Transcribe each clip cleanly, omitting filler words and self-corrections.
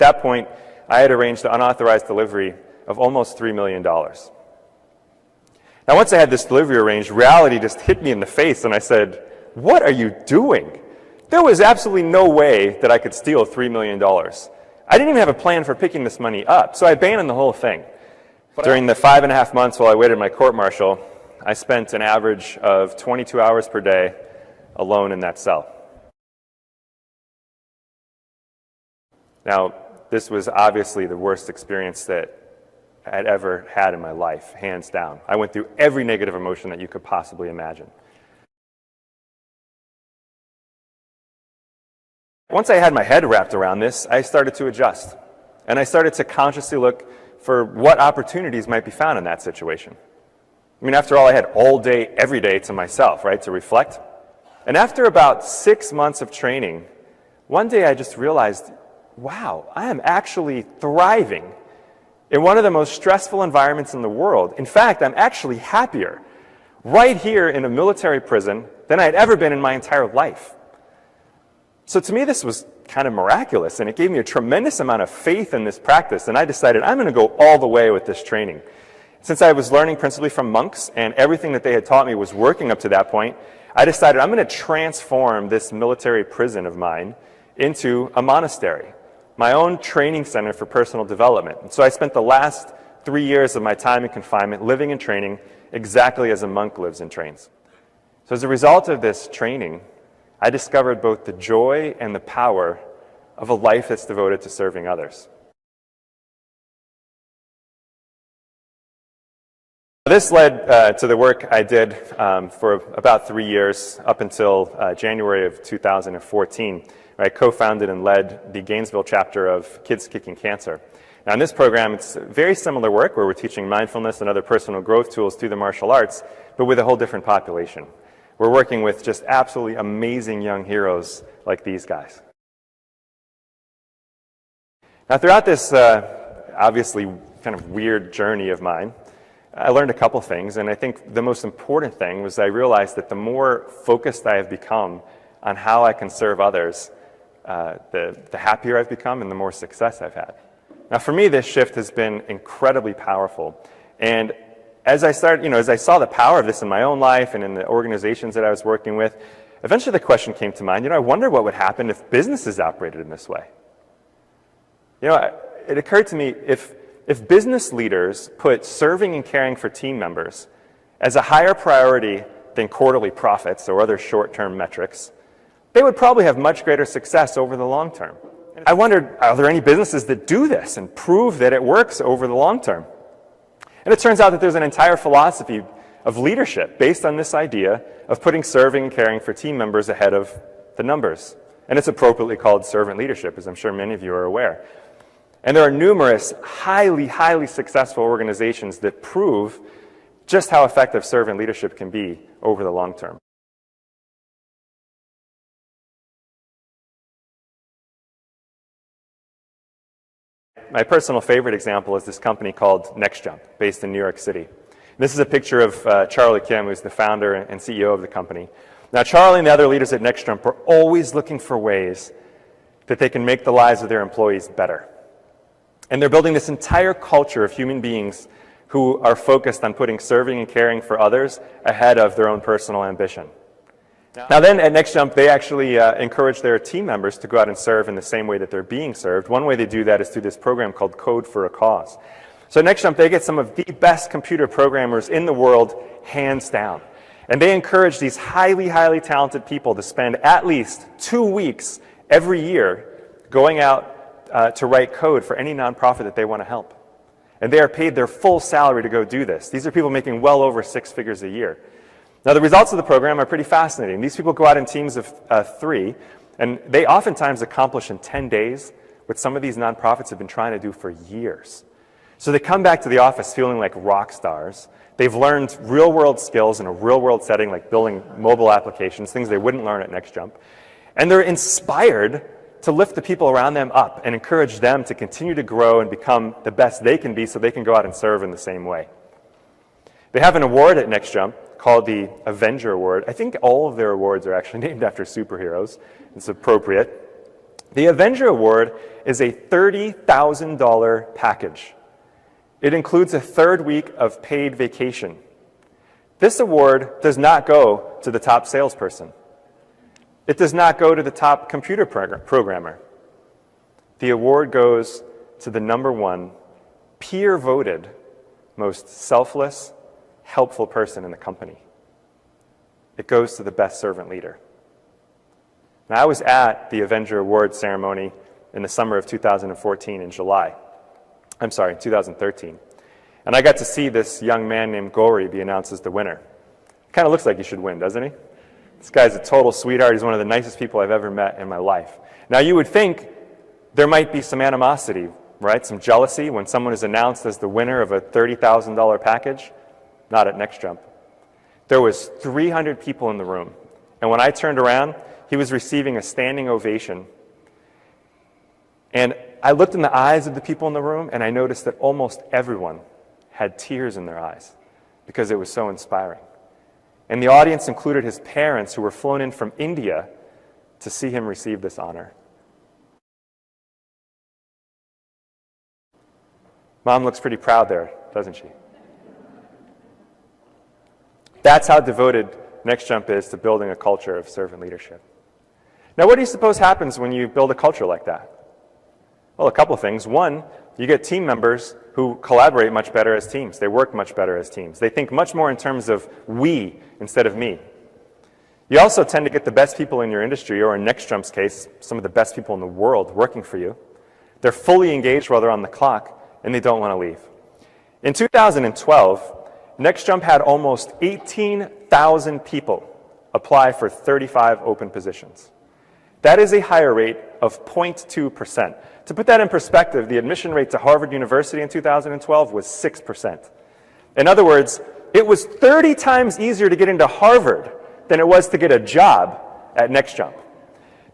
that point, I had arranged the unauthorized delivery of almost $3 million. Now, once I had this delivery arranged, reality just hit me in the face, and I said, what are you doing? There was absolutely no way that I could steal $3 million. I didn't even have a plan for picking this money up, so I abandoned the whole thing. During the 5.5 months while I waited my court-martial, I spent an average of 22 hours per day alone in that cell. Now, this was obviously the worst experience that I had ever had in my life, hands down. I went through every negative emotion that you could possibly imagine. Once I had my head wrapped around this, I started to adjust. And I started to consciously look for what opportunities might be found in that situation. I mean, after all, I had all day, every day to myself, right, to reflect. And after about 6 months of training, one day I just realized, wow, I am actually thriving in one of the most stressful environments in the world. In fact, I'm actually happier right here in a military prison than I had ever been in my entire life. So to me, this was kind of miraculous, and it gave me a tremendous amount of faith in this practice, and I decided I'm going to go all the way with this training. Since I was learning principally from monks, and everything that they had taught me was working up to that point, I decided I'm going to transform this military prison of mine into a monastery, my own training center for personal development. And so I spent the last 3 years of my time in confinement living and training exactly as a monk lives and trains. So as a result of this training, I discovered both the joy and the power of a life that's devoted to serving others. This led to the work I did for about 3 years, up until January of 2014. I co-founded and led the Gainesville chapter of Kids Kicking Cancer. Now in this program, it's very similar work where we're teaching mindfulness and other personal growth tools through the martial arts, but with a whole different population. We're working with just absolutely amazing young heroes like these guys. Now throughout this obviously kind of weird journey of mine, I learned a couple things, and I think the most important thing was I realized that the more focused I have become on how I can serve others, the happier I've become and the more success I've had. Now for me, this shift has been incredibly powerful, and as I saw the power of this in my own life and in the organizations that I was working with, eventually the question came to mind, I wonder what would happen if businesses operated in this way. It occurred to me, if business leaders put serving and caring for team members as a higher priority than quarterly profits or other short-term metrics, they would probably have much greater success over the long term. I wondered, are there any businesses that do this and prove that it works over the long term? And it turns out that there's an entire philosophy of leadership based on this idea of putting serving and caring for team members ahead of the numbers. And it's appropriately called servant leadership, as I'm sure many of you are aware. And there are numerous highly, highly successful organizations that prove just how effective servant leadership can be over the long term. My personal favorite example is this company called NextJump, based in New York City. This is a picture of Charlie Kim, who's the founder and CEO of the company. Now, Charlie and the other leaders at NextJump are always looking for ways that they can make the lives of their employees better. And they're building this entire culture of human beings who are focused on putting serving and caring for others ahead of their own personal ambition. Now then, at NextJump, they actually encourage their team members to go out and serve in the same way that they're being served. One way they do that is through this program called Code for a Cause. So at NextJump, they get some of the best computer programmers in the world, hands down. And they encourage these highly, highly talented people to spend at least 2 weeks every year going out to write code for any nonprofit that they want to help. And they are paid their full salary to go do this. These are people making well over 6 figures a year. Now, the results of the program are pretty fascinating. These people go out in teams of 3, and they oftentimes accomplish in 10 days what some of these nonprofits have been trying to do for years. So they come back to the office feeling like rock stars. They've learned real-world skills in a real-world setting, like building mobile applications, things they wouldn't learn at NextJump. And they're inspired to lift the people around them up and encourage them to continue to grow and become the best they can be so they can go out and serve in the same way. They have an award at NextJump called the Avenger Award. I think all of their awards are actually named after superheroes. It's appropriate. The Avenger Award is a $30,000 package. It includes a third week of paid vacation. This award does not go to the top salesperson. It does not go to the top computer programmer. The award goes to the #1 peer-voted most selfless, helpful person in the company. It goes to the best servant leader. Now, I was at the Avenger Award ceremony in the summer of 2014 in 2013. And I got to see this young man named Gauri be announced as the winner. Kind of looks like he should win, doesn't he? This guy's a total sweetheart. He's one of the nicest people I've ever met in my life. Now, you would think there might be some animosity, right? Some jealousy when someone is announced as the winner of a $30,000 package. Not at NextJump. There was 300 people in the room. And when I turned around, he was receiving a standing ovation. And I looked in the eyes of the people in the room, and I noticed that almost everyone had tears in their eyes because it was so inspiring. And the audience included his parents, who were flown in from India to see him receive this honor. Mom looks pretty proud there, doesn't she? That's how devoted NextJump is to building a culture of servant leadership. Now, what do you suppose happens when you build a culture like that? Well, a couple of things. One, you get team members who collaborate much better as teams. They work much better as teams. They think much more in terms of we instead of me. You also tend to get the best people in your industry, or in NextJump's case, some of the best people in the world working for you. They're fully engaged while they're on the clock, and they don't want to leave. In 2012, NextJump had almost 18,000 people apply for 35 open positions. That is a hire rate of 0.2%. To put that in perspective, the admission rate to Harvard University in 2012 was 6%. In other words, it was 30 times easier to get into Harvard than it was to get a job at NextJump.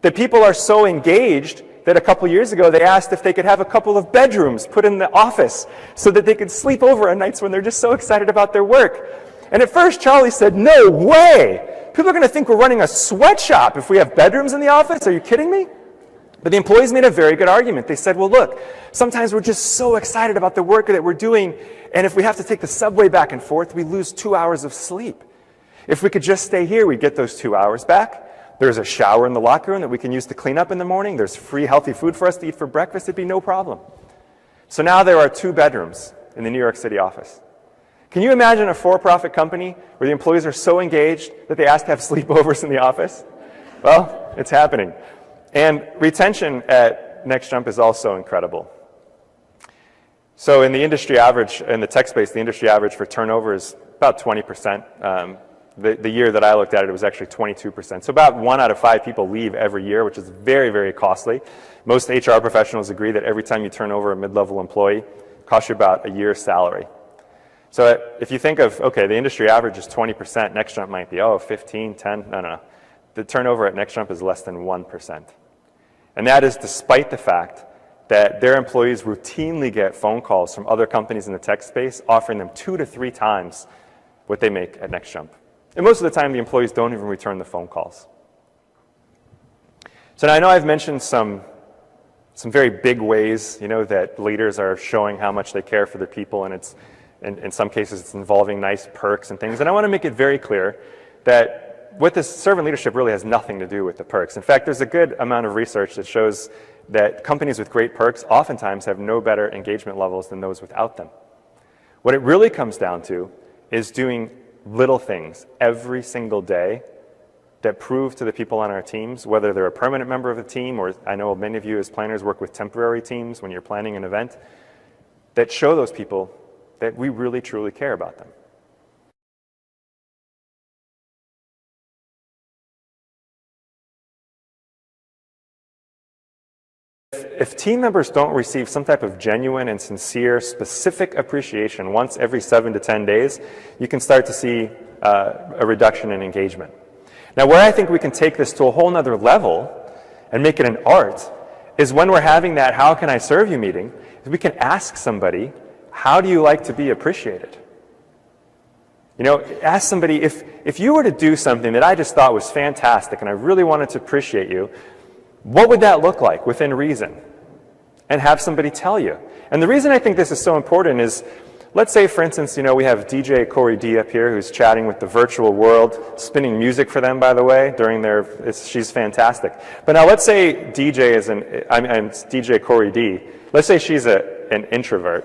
The people are so engaged that a couple years ago they asked if they could have a couple of bedrooms put in the office so that they could sleep over on nights when they're just so excited about their work. And at first Charlie said, "No way! People are going to think we're running a sweatshop if we have bedrooms in the office. Are you kidding me?" But the employees made a very good argument. They said, well, look, sometimes we're just so excited about the work that we're doing, and if we have to take the subway back and forth, we lose 2 hours of sleep. If we could just stay here, we'd get those 2 hours back. There's a shower in the locker room that we can use to clean up in the morning. There's free healthy food for us to eat for breakfast. It'd be no problem. So now there are 2 bedrooms in the New York City office. Can you imagine a for-profit company where the employees are so engaged that they ask to have sleepovers in the office? Well, it's happening. And retention at NextJump is also incredible. So in the industry average, in the tech space, the industry average for turnover is about 20%. The year that I looked at it, it was actually 22%. So about 1 out of 5 people leave every year, which is very, very costly. Most HR professionals agree that every time you turn over a mid-level employee, it costs you about a year's salary. So if you think of, okay, the industry average is 20%, NextJump might be, 15, 10, no. The turnover at NextJump is less than 1%. And that is despite the fact that their employees routinely get phone calls from other companies in the tech space offering them 2 to 3 times what they make at NextJump. And most of the time, the employees don't even return the phone calls. So now I know I've mentioned some very big ways, that leaders are showing how much they care for their people, and it's in some cases it's involving nice perks and things. And I want to make it very clear that with this, servant leadership really has nothing to do with the perks. In fact, there's a good amount of research that shows that companies with great perks oftentimes have no better engagement levels than those without them. What it really comes down to is doing little things every single day that prove to the people on our teams, whether they're a permanent member of the team, or I know many of you as planners work with temporary teams when you're planning an event, that show those people that we really truly care about them. If team members don't receive some type of genuine and sincere, specific appreciation once every 7 to 10 days, you can start to see a reduction in engagement. Now, where I think we can take this to a whole nother level and make it an art is when we're having that "how can I serve you" meeting, is we can ask somebody, how do you like to be appreciated? Ask somebody, if you were to do something that I just thought was fantastic and I really wanted to appreciate you, What would that look like within reason? And have somebody tell you. And the reason I think this is so important is, let's say, for instance, we have DJ Corey D up here who's chatting with the virtual world, spinning music for them, by the way, she's fantastic. But now let's say DJ Corey D, let's say she's an introvert,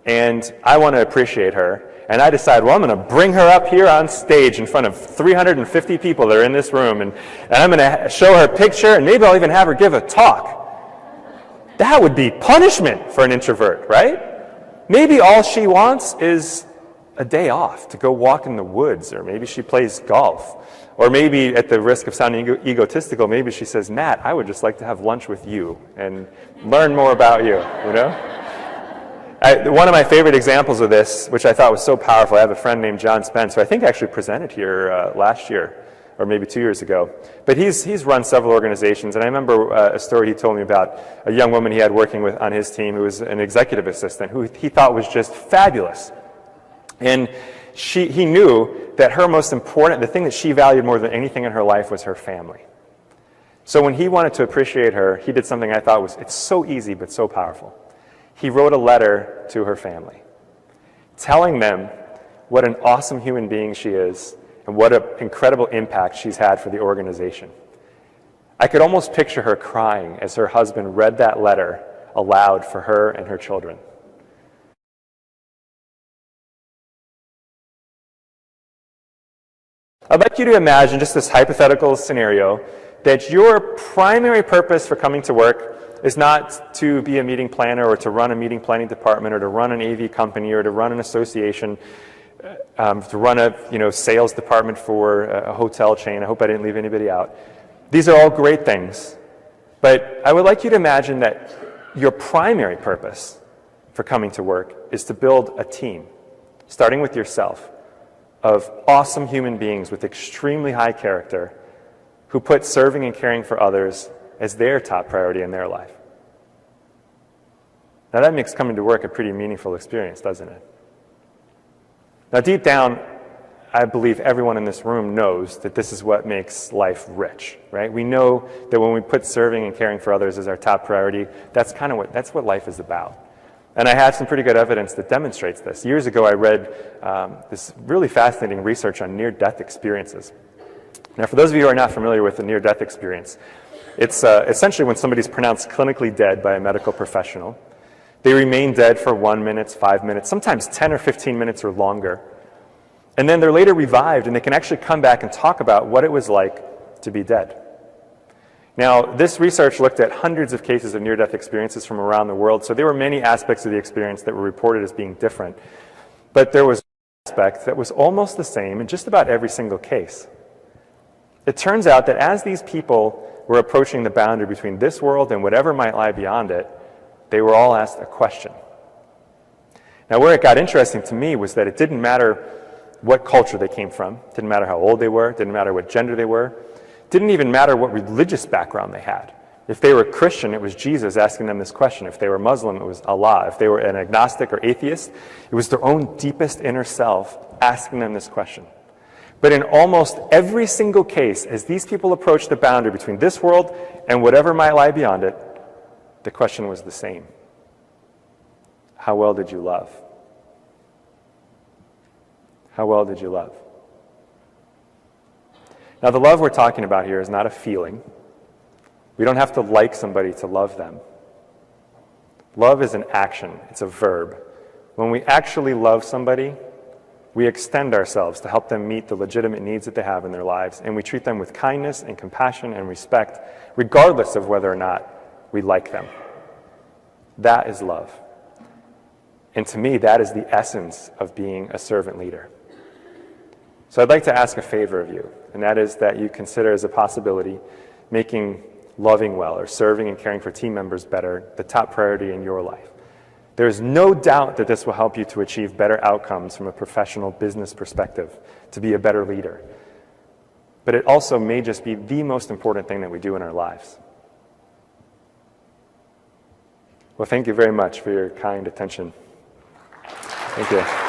and I want to appreciate her, and I decide, well, I'm going to bring her up here on stage in front of 350 people that are in this room, and I'm going to show her a picture, and maybe I'll even have her give a talk. That would be punishment for an introvert, right? Maybe all she wants is a day off to go walk in the woods, or maybe she plays golf. Or maybe, at the risk of sounding egotistical, maybe she says, Matt, I would just like to have lunch with you and learn more about you, One of my favorite examples of this, which I thought was so powerful, I have a friend named John Spence, who I think actually presented here last year, or maybe 2 years ago. But he's run several organizations, and I remember a story he told me about a young woman he had working on his team who was an executive assistant, who he thought was just fabulous. And he knew that the thing that she valued more than anything in her life was her family. So when he wanted to appreciate her, he did something I thought it's so easy but so powerful. He wrote a letter to her family, telling them what an awesome human being she is and what an incredible impact she's had for the organization. I could almost picture her crying as her husband read that letter aloud for her and her children. I'd like you to imagine just this hypothetical scenario that your primary purpose for coming to work is not to be a meeting planner or to run a meeting planning department or to run an AV company or to run an association, to run a sales department for a hotel chain. I hope I didn't leave anybody out. These are all great things, but I would like you to imagine that your primary purpose for coming to work is to build a team, starting with yourself, of awesome human beings with extremely high character who put serving and caring for others as their top priority in their life. Now that makes coming to work a pretty meaningful experience, doesn't it? Now deep down, I believe everyone in this room knows that this is what makes life rich, right? We know that when we put serving and caring for others as our top priority, that's what life is about. And I have some pretty good evidence that demonstrates this. Years ago, I read this really fascinating research on near-death experiences. Now, for those of you who are not familiar with the near-death experience, it's essentially when somebody's pronounced clinically dead by a medical professional. They remain dead for 1 minute, 5 minutes, sometimes 10 or 15 minutes or longer. And then they're later revived, and they can actually come back and talk about what it was like to be dead. Now, this research looked at hundreds of cases of near-death experiences from around the world, so there were many aspects of the experience that were reported as being different. But there was one aspect that was almost the same in just about every single case. It turns out that as these people were approaching the boundary between this world and whatever might lie beyond it, they were all asked a question. Now, where it got interesting to me was that it didn't matter what culture they came from, didn't matter how old they were, didn't matter what gender they were, didn't even matter what religious background they had. If they were Christian, it was Jesus asking them this question. If they were Muslim, it was Allah. If they were an agnostic or atheist, it was their own deepest inner self asking them this question. But in almost every single case, as these people approached the boundary between this world and whatever might lie beyond it, the question was the same. How well did you love? How well did you love? Now, the love we're talking about here is not a feeling. We don't have to like somebody to love them. Love is an action. It's a verb. When we actually love somebody, we extend ourselves to help them meet the legitimate needs that they have in their lives, and we treat them with kindness and compassion and respect, regardless of whether or not we like them. That is love. And to me, that is the essence of being a servant leader. So I'd like to ask a favor of you, and that is that you consider as a possibility making loving well or serving and caring for team members better the top priority in your life. There is no doubt that this will help you to achieve better outcomes from a professional business perspective, to be a better leader. But it also may just be the most important thing that we do in our lives. Well, thank you very much for your kind attention. Thank you.